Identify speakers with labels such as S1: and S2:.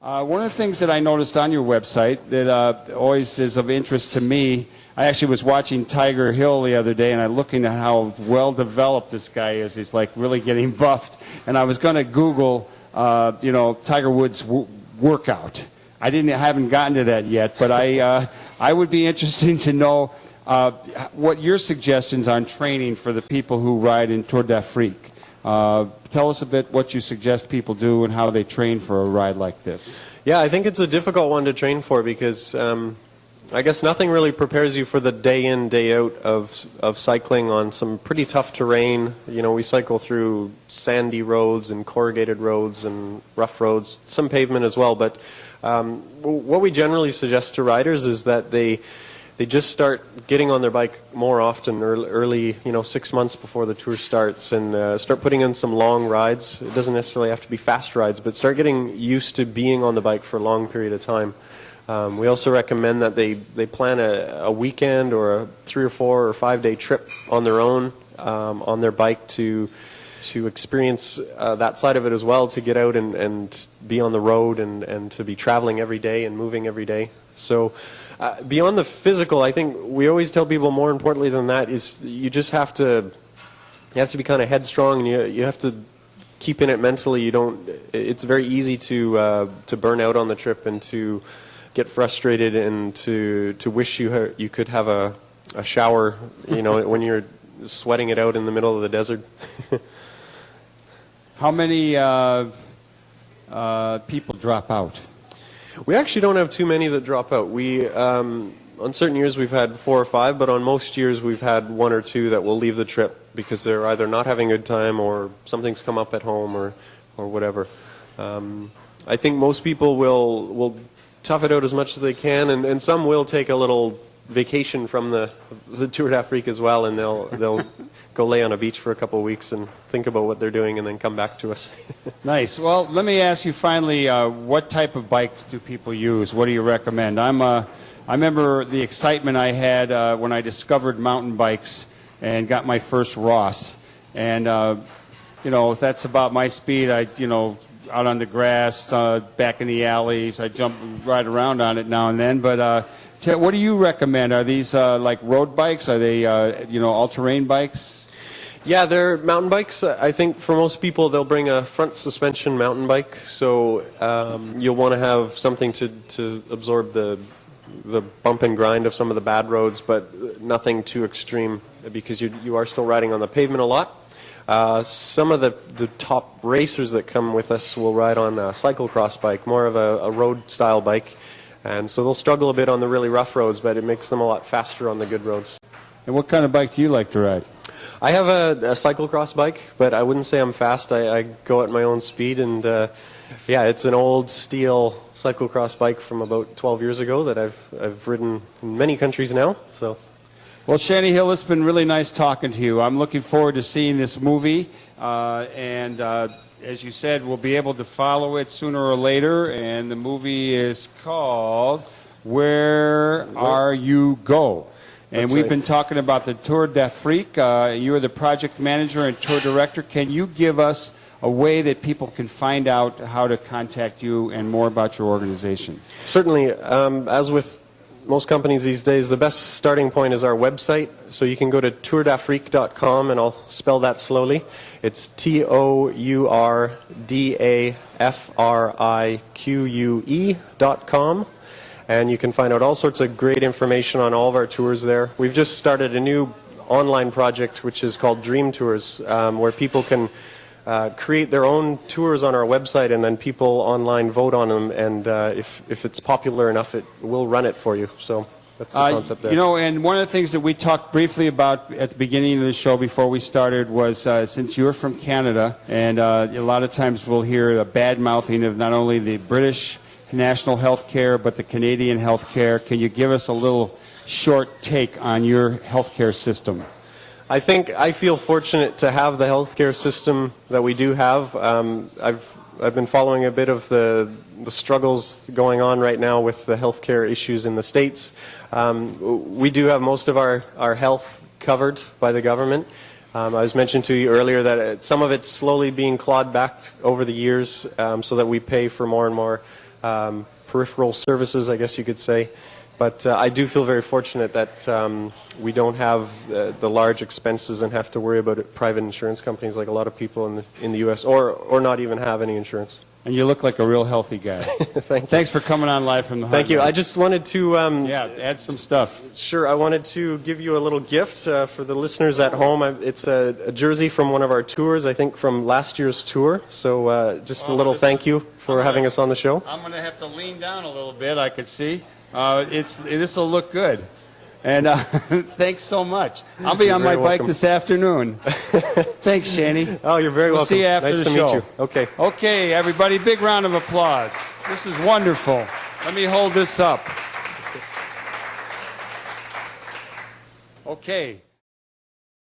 S1: One of the things that I noticed on your website that always is of interest to me, I actually was watching Tiger Hill the other day, and I'm looking at how well developed this guy is. He's like really getting buffed. And I was going to Google, Tiger Woods workout. I haven't gotten to that yet, but I would be interested to know what your suggestions on training for the people who ride in Tour d'Afrique. Tell us a bit what you suggest people do and how they train for a ride like this.
S2: Yeah, I think it's a difficult one to train for because I guess nothing really prepares you for the day in, day out of cycling on some pretty tough terrain. You know, we cycle through sandy roads and corrugated roads and rough roads, some pavement as well. But what we generally suggest to riders is that they just start getting on their bike more often early 6 months before the tour starts, and start putting in some long rides. It doesn't necessarily have to be fast rides, but start getting used to being on the bike for a long period of time. We also recommend that they plan a weekend or a 3 or 4 or 5 day trip on their own on their bike to experience that side of it as well, to get out and be on the road and to be traveling every day and moving every day. So beyond the physical, I think we always tell people more importantly than that is you just have to be kind of headstrong, and you have to keep in it mentally. It's very easy to burn out on the trip and to get frustrated and to wish you could have a shower, when you're sweating it out in the middle of the desert.
S1: How many people drop out?
S2: We actually don't have too many that drop out. We on certain years we've had 4 or 5, but on most years we've had 1 or 2 that will leave the trip because they're either not having a good time or something's come up at home or whatever. I think most people will tough it out as much as they can, and some will take a little vacation from the Tour d'Afrique as well, and they'll go lay on a beach for a couple of weeks and think about what they're doing and then come back to us.
S1: Nice. Well, let me ask you finally, what type of bikes do people use? What do you recommend? I remember the excitement I had when I discovered mountain bikes and got my first Ross. And, that's about my speed. Out on the grass, back in the alleys. I ride around on it now and then. But what do you recommend? Are these like road bikes? Are they, all-terrain bikes?
S2: Yeah, they're mountain bikes. I think for most people, they'll bring a front suspension mountain bike. So you'll want to have something to absorb the bump and grind of some of the bad roads, but nothing too extreme because you are still riding on the pavement a lot. Some of the top racers that come with us will ride on a cyclocross bike, more of a road-style bike. And so they'll struggle a bit on the really rough roads, but it makes them a lot faster on the good roads.
S1: And what kind of bike do you like to ride?
S2: I have a cyclocross bike, but I wouldn't say I'm fast. I go at my own speed, and it's an old steel cyclocross bike from about 12 years ago that I've ridden in many countries now. So.
S1: Well, Shanny Hill, it's been really nice talking to you. I'm looking forward to seeing this movie, and as you said, we'll be able to follow it sooner or later, and the movie is called Where Are You Go? And we've been talking about the Tour d'Afrique. You are the project manager and tour director. Can you give us a way that people can find out how to contact you and more about your organization?
S2: Certainly. As with most companies these days, the best starting point is our website. So you can go to tourdafrique.com, and I'll spell that slowly. It's tourdafrique.com. And you can find out all sorts of great information on all of our tours there. We've just started a new online project which is called Dream Tours, where people can create their own tours on our website, and then people online vote on them, and if it's popular enough, it will run it for you. So that's the concept there.
S1: And one of the things that we talked briefly about at the beginning of the show before we started was since you're from Canada, and a lot of times we'll hear a bad-mouthing of not only the British national health care, but the Canadian health care. Can you give us a little short take on your health care system?
S2: I feel fortunate to have the healthcare system that we do have. I've been following a bit of the struggles going on right now with the healthcare issues in the States. We do have most of our health covered by the government. I was mentioned to you earlier that some of it's slowly being clawed back over the years, so that we pay for more and more peripheral services, I guess you could say. But I do feel very fortunate that we don't have the large expenses and have to worry about it, private insurance companies like a lot of people in the U.S. or not even have any insurance.
S1: And you look like a real healthy guy. Thanks for coming on Live from the Heartland.
S2: Thank you. I just wanted to...
S1: add some stuff.
S2: Sure. I wanted to give you a little gift for the listeners at home. It's a jersey from one of our tours, I think from last year's tour. So just a little thank you for having us on the show.
S1: I'm going to have to lean down a little bit, I could see. This will look good. And thanks so much. I'll be on my bike this afternoon. Thanks, Shanny.
S2: Oh, you're very welcome.
S1: We'll see you after the show.
S2: Nice to meet you. Okay.
S1: Okay, everybody, big round of applause. This is wonderful. Let me hold this up. Okay.